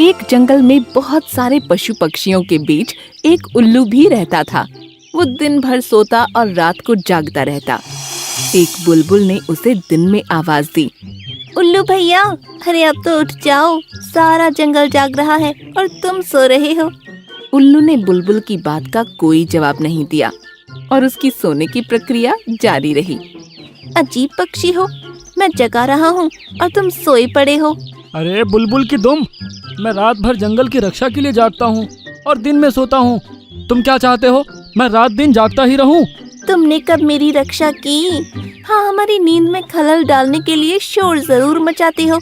एक जंगल में बहुत सारे पशु पक्षियों के बीच एक उल्लू भी रहता था। वो दिन भर सोता और रात को जागता रहता। एक बुलबुल ने उसे दिन में आवाज दी, उल्लू भैया, अरे अब तो उठ जाओ, सारा जंगल जाग रहा है और तुम सो रहे हो। उल्लू ने बुलबुल की बात का कोई जवाब नहीं दिया और उसकी सोने की प्रक्रिया जारी रही। अजीब पक्षी हो, मैं जगा रहा हूँ और तुम सोए पड़े हो। अरे बुलबुल की दुम, मैं रात भर जंगल की रक्षा के लिए जागता हूँ और दिन में सोता हूँ। तुम क्या चाहते हो, मैं रात दिन जागता ही रहूँ? तुमने कब मेरी रक्षा की? हाँ, हमारी नींद में खलल डालने के लिए शोर जरूर मचाते हो,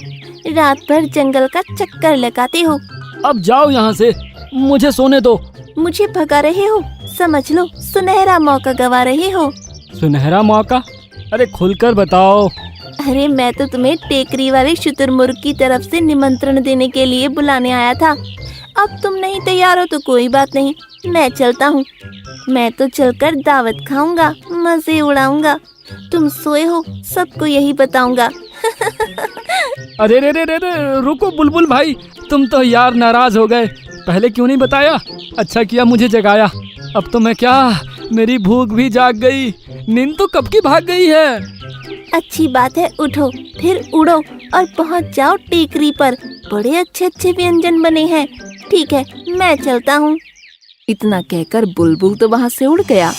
रात भर जंगल का चक्कर लगाते हो। अब जाओ यहाँ से, मुझे सोने दो। मुझे भगा रहे हो, समझ लो सुनहरा मौका गवा रहे हो। सुनहरा मौका? अरे खुलकर बताओ। अरे मैं तो तुम्हें टेकरी वाले शुतुरमुर्ग की तरफ से निमंत्रण देने के लिए बुलाने आया था। अब तुम नहीं तैयार हो तो कोई बात नहीं, मैं चलता हूँ। मैं तो चलकर दावत खाऊंगा, मजे उड़ाऊंगा। तुम सोए हो, सबको यही बताऊंगा। अरे रे रे रे रे, रुको बुलबुल भाई, तुम तो यार नाराज हो गए। पहले क्यों नहीं बताया? अच्छा किया मुझे जगाया। अब तो मैं क्या, मेरी भूख भी जाग गई, नींद तो कब की भाग गई है। अच्छी बात है, उठो फिर उड़ो और पहुंच जाओ टेकरी पर। बड़े अच्छे अच्छे व्यंजन बने हैं। ठीक है, मैं चलता हूँ। इतना कहकर बुलबुल तो वहाँ से उड़ गया,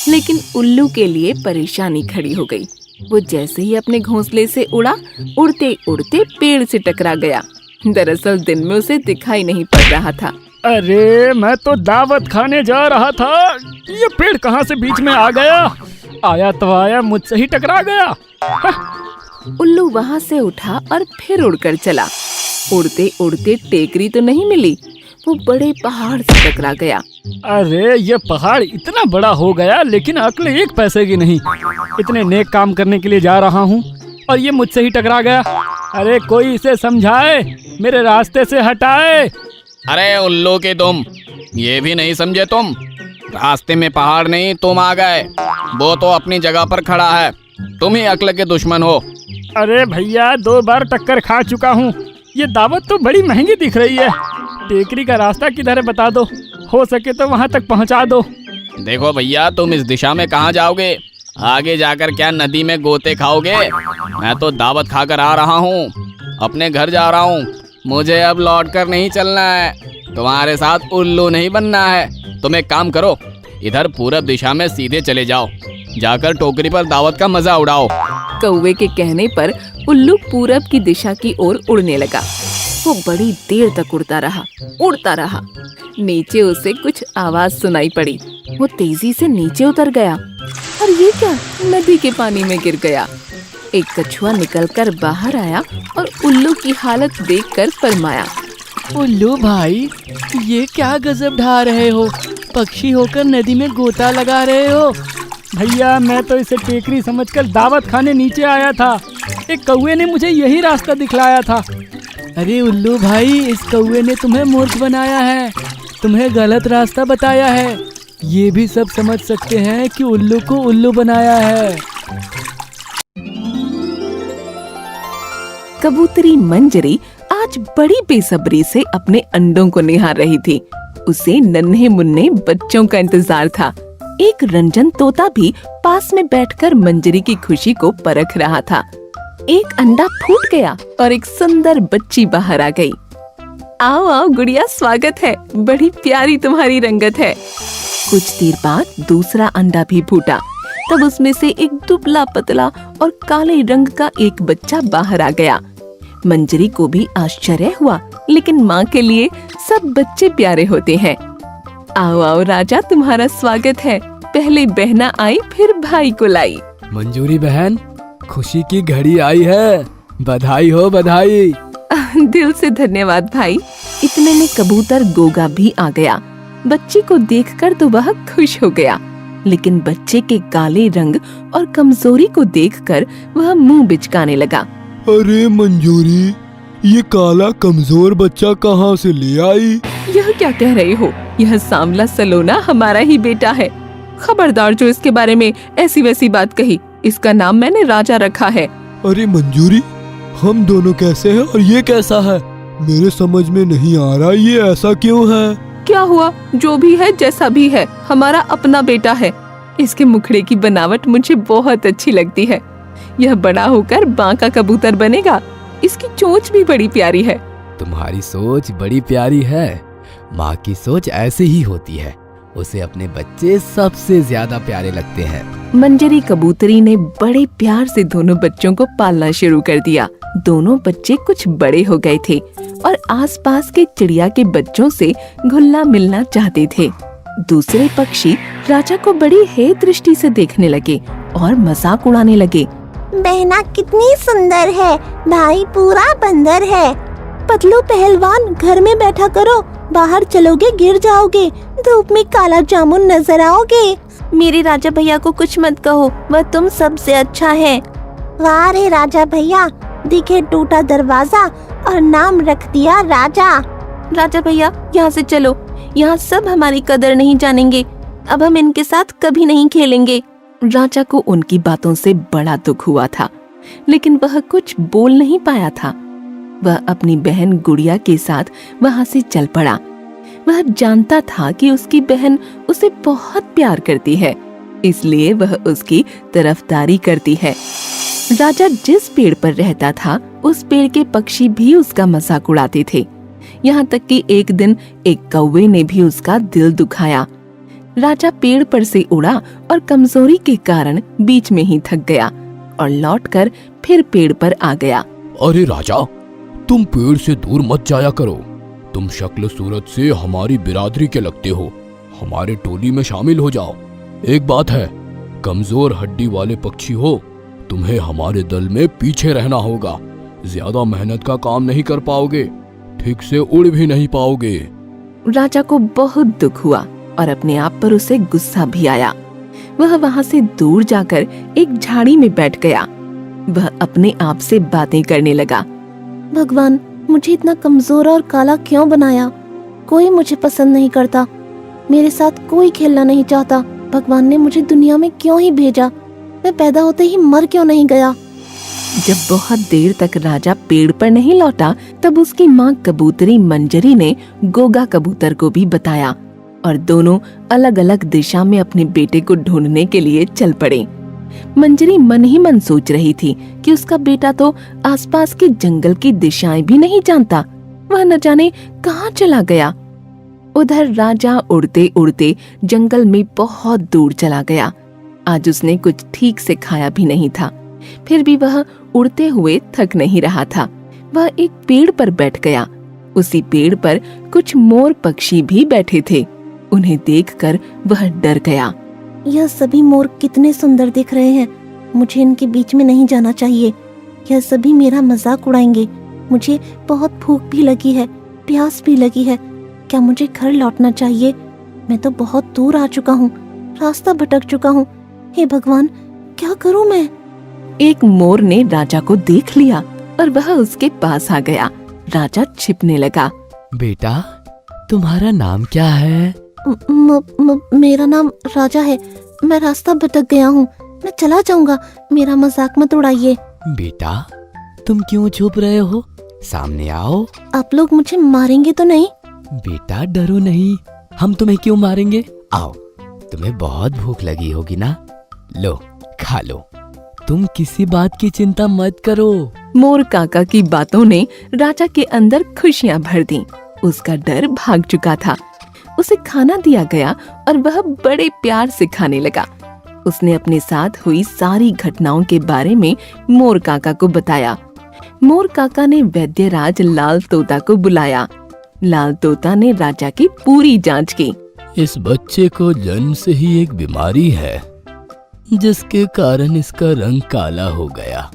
लेकिन उल्लू के लिए परेशानी खड़ी हो गई। वो जैसे ही अपने घोंसले से उड़ा, उड़ते उड़ते पेड़ से टकरा गया। दरअसल दिन में उसे दिखाई नहीं पड़ रहा था। अरे मैं तो दावत खाने जा रहा था, ये पेड़ कहाँ से बीच में आ गया? आया तो आया, मुझसे ही टकरा गया। उल्लू वहाँ से उठा और फिर उड़कर चला। उड़ते उड़ते टेकरी तो नहीं मिली, वो बड़े पहाड़ से टकरा गया। अरे ये पहाड़ इतना बड़ा हो गया, लेकिन अक्ल एक पैसे की नहीं। इतने नेक काम करने के लिए जा रहा हूँ और ये मुझसे ही टकरा गया। अरे कोई इसे समझाए, मेरे रास्ते से हटाए। अरे उल्लू के तुम, ये भी नहीं समझे तुम? रास्ते में पहाड़ नहीं, तुम आ गए। वो तो अपनी जगह पर खड़ा है, तुम ही अक्ल के दुश्मन हो। अरे भैया, 2 बार टक्कर खा चुका हूँ। ये दावत तो बड़ी महंगी दिख रही है। टेकरी का रास्ता किधर है बता दो, हो सके तो वहाँ तक पहुँचा दो। देखो भैया, तुम इस दिशा में कहाँ जाओगे? आगे जाकर क्या नदी में गोते खाओगे? मैं तो दावत खाकर आ रहा हूँ, अपने घर जा रहा हूँ। मुझे अब लौटकर नहीं चलना है, तुम्हारे साथ उल्लू नहीं बनना है। तुम एक काम करो, इधर पूरब दिशा में सीधे चले जाओ, जाकर टोकरी पर दावत का मजा उड़ाओ। कौवे के कहने पर उल्लू पूरब की दिशा की ओर उड़ने लगा। वो बड़ी देर तक उड़ता रहा। नीचे उसे कुछ आवाज सुनाई पड़ी। वो तेजी से नीचे उतर गया और ये क्या, नदी के पानी में गिर गया। एक कछुआ निकलकर बाहर आया और उल्लू की हालत देखकर फरमाया, उल्लू भाई, ये क्या गजब ढा रहे हो? पक्षी होकर नदी में गोता लगा रहे हो? भैया मैं तो इसे टेकरी समझकर दावत खाने नीचे आया था। एक कौवे ने मुझे यही रास्ता दिखलाया था। अरे उल्लू भाई, इस कौवे ने तुम्हें मूर्ख बनाया है, तुम्हें गलत रास्ता बताया है। ये भी सब समझ सकते हैं कि उल्लू को उल्लू बनाया है। कबूतरी मंजरी आज बड़ी बेसब्री से अपने अंडों को निहार रही थी। उसे नन्हे मुन्ने बच्चों का इंतजार था। एक रंजन तोता भी पास में बैठकर मंजरी की खुशी को परख रहा था। एक अंडा फूट गया और एक सुंदर बच्ची बाहर आ गई। आओ आओ गुड़िया, स्वागत है, बड़ी प्यारी तुम्हारी रंगत है। कुछ देर बाद दूसरा अंडा भी फूटा। तब उसमें से एक दुबला पतला और काले रंग का एक बच्चा बाहर आ गया। मंजरी को भी आश्चर्य हुआ, लेकिन माँ के लिए सब बच्चे प्यारे होते हैं। आओ आओ राजा, तुम्हारा स्वागत है। पहले बहना आई, फिर भाई को लाई। मंजूरी बहन, खुशी की घड़ी आई है, बधाई हो बधाई। दिल से धन्यवाद भाई। इतने में कबूतर गोगा भी आ गया। बच्ची को देखकर तो वह खुश हो गया, लेकिन बच्चे के काले रंग और कमजोरी को देखकर वह मुंह बिचकाने लगा। अरे मंजूरी, ये काला कमजोर बच्चा कहाँ से ले आई? यह क्या कह रहे हो? यह सांवला सलोना हमारा ही बेटा है। खबरदार जो इसके बारे में ऐसी वैसी बात कही। इसका नाम मैंने राजा रखा है। अरे मंजूरी, हम दोनों कैसे हैं और ये कैसा है? मेरे समझ में नहीं आ रहा ये ऐसा क्यों है। क्या हुआ, जो भी है जैसा भी है, हमारा अपना बेटा है। इसके मुखड़े की बनावट मुझे बहुत अच्छी लगती है। यह बड़ा होकर बांका कबूतर बनेगा। इसकी चोंच भी बड़ी प्यारी है। तुम्हारी सोच बड़ी प्यारी है। माँ की सोच ऐसे ही होती है, उसे अपने बच्चे सबसे ज्यादा प्यारे लगते हैं। मंजरी कबूतरी ने बड़े प्यार से दोनों बच्चों को पालना शुरू कर दिया। दोनों बच्चे कुछ बड़े हो गए थे और आसपास के चिड़िया के बच्चों से घुलना मिलना चाहते थे। दूसरे पक्षी राजा को बड़ी हे दृष्टि से देखने लगे और मजाक उड़ाने लगे। बहना कितनी सुंदर है, भाई पूरा बंदर है। पतलू पहलवान घर में बैठा करो, बाहर चलोगे गिर जाओगे, धूप में काला जामुन नजर आओगे। मेरे राजा भैया को कुछ मत कहो, वह तुम सबसे अच्छा है। वाह रे राजा भैया, दिखे टूटा दरवाजा और नाम रख दिया राजा। राजा भैया यहाँ से चलो, यहाँ सब हमारी कदर नहीं जानेंगे। अब हम इनके साथ कभी नहीं खेलेंगे। राजा को उनकी बातों से बड़ा दुख हुआ था, लेकिन वह कुछ बोल नहीं पाया था। वह अपनी बहन गुड़िया के साथ वहां से चल पड़ा। वह जानता था कि उसकी बहन उसे बहुत प्यार करती है, इसलिए वह उसकी तरफदारी करती है। राजा जिस पेड़ पर रहता था, उस पेड़ के पक्षी भी उसका मजाक उड़ाते थे। यहाँ तक कि एक दिन एक कौवे ने भी उसका दिल दुखाया। राजा पेड़ पर से उड़ा और कमजोरी के कारण बीच में ही थक गया और लौटकर फिर पेड़ पर आ गया। अरे राजा, तुम पेड़ से दूर मत जाया करो। तुम शक्ल सूरत से हमारी बिरादरी के लगते हो, हमारे टोली में शामिल हो जाओ। एक बात है, कमजोर हड्डी वाले पक्षी हो, तुम्हें हमारे दल में पीछे रहना होगा। ज्यादा मेहनत का काम नहीं कर पाओगे, ठीक से उड़ भी नहीं पाओगे। राजा को बहुत दुख हुआ और अपने आप पर उसे गुस्सा भी आया। वह वहां से दूर जाकर एक झाड़ी में बैठ गया। वह अपने आप से बातें करने लगा। भगवान, मुझे इतना कमजोर और काला क्यों बनाया? कोई मुझे पसंद नहीं करता, मेरे साथ कोई खेलना नहीं चाहता। भगवान ने मुझे दुनिया में क्यों ही भेजा? मैं पैदा होते ही मर क्यों नहीं गया? जब बहुत देर तक राजा पेड़ पर नहीं लौटा, तब उसकी माँ कबूतरी मंजरी ने गोगा कबूतर को भी बताया और दोनों अलग अलग दिशा में अपने बेटे को ढूंढने के लिए चल पड़े। मंजरी मन ही मन सोच रही थी कि उसका बेटा तो आसपास के जंगल की दिशाएं भी नहीं जानता। वह न जाने कहाँ चला गया। उधर राजा उड़ते उड़ते जंगल में बहुत दूर चला गया। आज उसने कुछ ठीक से खाया भी नहीं था, फिर भी वह उड़ते हुए थक नहीं रहा था। वह एक पेड़ पर बैठ गया। उसी पेड़ पर कुछ मोर पक्षी भी बैठे थे। उन्हें देखकर वह डर गया। यह सभी मोर कितने सुंदर दिख रहे हैं। मुझे इनके बीच में नहीं जाना चाहिए। यह सभी मेरा मजाक उड़ाएंगे। मुझे बहुत भूख भी लगी है, प्यास भी लगी है। क्या मुझे घर लौटना चाहिए? मैं तो बहुत दूर आ चुका हूँ, रास्ता भटक चुका हूँ। हे भगवान, क्या करूँ मैं? एक मोर ने राजा को देख लिया और वह उसके पास आ गया। राजा छिपने लगा। बेटा, तुम्हारा नाम क्या है? मेरा नाम राजा है। मैं रास्ता भटक गया हूँ, मैं चला जाऊंगा। मेरा मजाक मत उड़ाइए। बेटा, तुम क्यों छुप रहे हो? सामने आओ। आप लोग मुझे मारेंगे तो नहीं? बेटा डरो नहीं, हम तुम्हें क्यों मारेंगे? आओ, तुम्हें बहुत भूख लगी होगी ना, लो खा लो। तुम किसी बात की चिंता मत करो। मोर काका की बातों ने राजा के अंदर खुशियां भर दी। उसका डर भाग चुका था। उसे खाना दिया गया और वह बड़े प्यार से खाने लगा। उसने अपने साथ हुई सारी घटनाओं के बारे में मोर काका को बताया। मोर काका ने वैद्यराज लाल तोता को बुलाया। लाल तोता ने राजा की पूरी जांच की। इस बच्चे को जन्म से ही एक बीमारी है, जिसके कारण इसका रंग काला हो गया।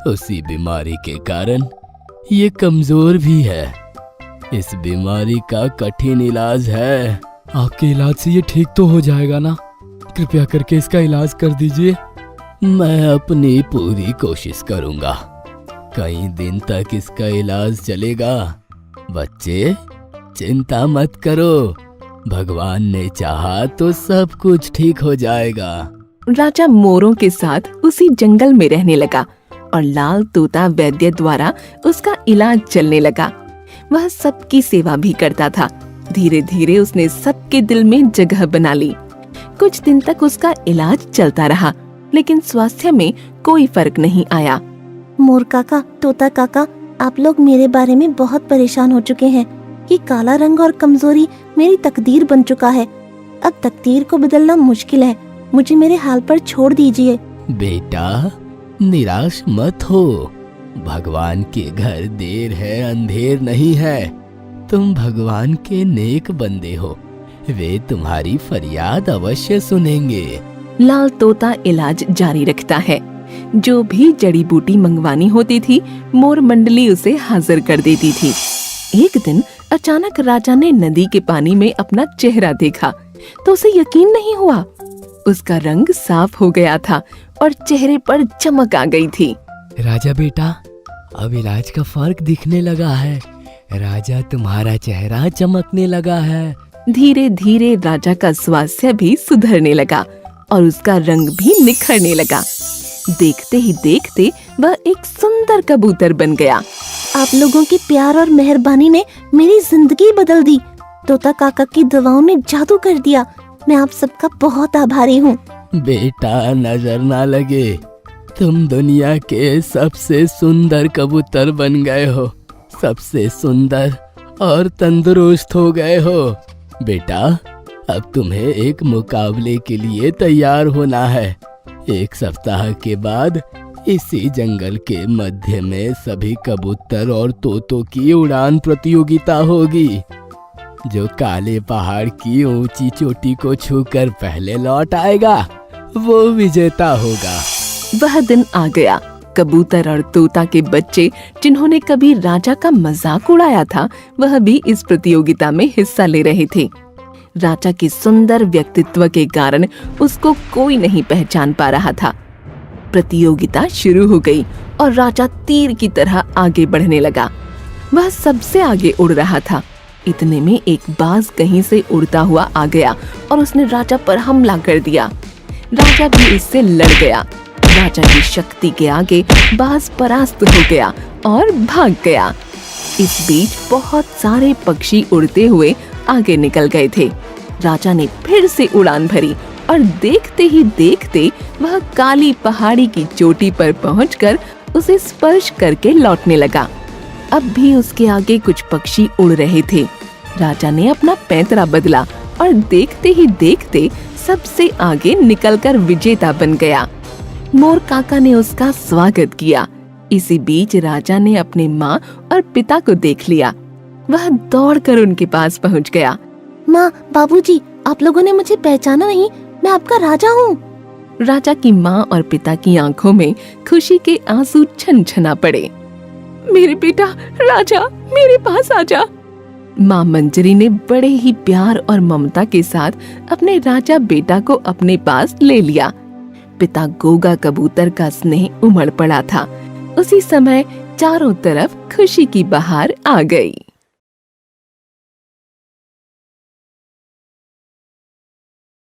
उसी बीमारी के कारण ये कमजोर भी है। इस बीमारी का कठिन इलाज है। आपके इलाज से ये ठीक तो हो जाएगा ना? कृपया करके इसका इलाज कर दीजिए। मैं अपनी पूरी कोशिश करूंगा। कई दिन तक इसका इलाज चलेगा। बच्चे, चिंता मत करो। भगवान ने चाहा तो सब कुछ ठीक हो जाएगा। राजा मोरों के साथ उसी जंगल में रहने लगा और लाल तोता वैद्य द्वारा उसका इलाज चलने लगा। वह सबकी सेवा भी करता था। धीरे धीरे उसने सबके दिल में जगह बना ली। कुछ दिन तक उसका इलाज चलता रहा, लेकिन स्वास्थ्य में कोई फर्क नहीं आया। मोर काका, तोता काका, आप लोग मेरे बारे में बहुत परेशान हो चुके हैं कि काला रंग और कमजोरी मेरी तकदीर बन चुका है। अब तकदीर को बदलना मुश्किल है, मुझे मेरे हाल पर छोड़ दीजिए। बेटा, निराश मत हो। भगवान के घर देर है अंधेर नहीं है। तुम भगवान के नेक बंदे हो, वे तुम्हारी फरियाद अवश्य सुनेंगे। लाल तोता इलाज जारी रखता है। जो भी जड़ी बूटी मंगवानी होती थी, मोर मंडली उसे हाजिर कर देती थी। एक दिन अचानक राजा ने नदी के पानी में अपना चेहरा देखा तो उसे यकीन नहीं हुआ। उसका रंग साफ हो गया था और चेहरे पर चमक आ गई थी। राजा बेटा, अब इलाज का फर्क दिखने लगा है। राजा, तुम्हारा चेहरा चमकने लगा है। धीरे धीरे राजा का स्वास्थ्य भी सुधरने लगा और उसका रंग भी निखरने लगा। देखते ही देखते वह एक सुंदर कबूतर बन गया। आप लोगों की प्यार और मेहरबानी ने मेरी जिंदगी बदल दी। तोता काका की दवाओं ने जादू कर दिया। मैं आप सबका बहुत आभारी हूँ। बेटा, नजर ना लगे, तुम दुनिया के सबसे सुंदर कबूतर बन गए हो। सबसे सुंदर और तंदुरुस्त हो गए हो। बेटा, अब तुम्हें एक मुकाबले के लिए तैयार होना है। 1 सप्ताह के बाद इसी जंगल के मध्य में सभी कबूतर और तोतों की उड़ान प्रतियोगिता होगी। जो काले पहाड़ की ऊंची चोटी को छूकर पहले लौट आएगा, वो विजेता होगा। वह दिन आ गया। कबूतर और तोता के बच्चे जिन्होंने कभी राजा का मजाक उड़ाया था, वह भी इस प्रतियोगिता में हिस्सा ले रहे थे। राजा के सुंदर व्यक्तित्व के कारण उसको कोई नहीं पहचान पा रहा था। प्रतियोगिता शुरू हो गई और राजा तीर की तरह आगे बढ़ने लगा। वह सबसे आगे उड़ रहा था। इतने में एक बाज कहीं से उड़ता हुआ आ गया और उसने राजा पर हमला कर दिया। राजा भी इससे लड़ गया। राजा की शक्ति के आगे बाज परास्त हो गया और भाग गया। इस बीच बहुत सारे पक्षी उड़ते हुए आगे निकल गए थे। राजा ने फिर से उड़ान भरी और देखते ही देखते वह काली पहाड़ी की चोटी पर पहुंचकर उसे स्पर्श करके लौटने लगा। अब भी उसके आगे कुछ पक्षी उड़ रहे थे। राजा ने अपना पैंतरा बदला और देखते ही देखते सबसे आगे निकलकर विजेता बन गया। मोर काका ने उसका स्वागत किया। इसी बीच राजा ने अपने माँ और पिता को देख लिया। वह दौड़कर उनके पास पहुंच गया। माँ, बाबूजी, आप लोगों ने मुझे पहचाना नहीं? मैं आपका राजा हूँ। राजा की माँ और पिता की आंखों में खुशी के आंसू छनछना पड़े। मेरे बेटा राजा, मेरे पास आजा। माँ मंजरी ने बड़े ही प्यार और ममता के साथ अपने राजा बेटा को अपने पास ले लिया। पिता गोगा कबूतर का स्नेह उमड़ पड़ा था। उसी समय चारों तरफ खुशी की बहार आ गई।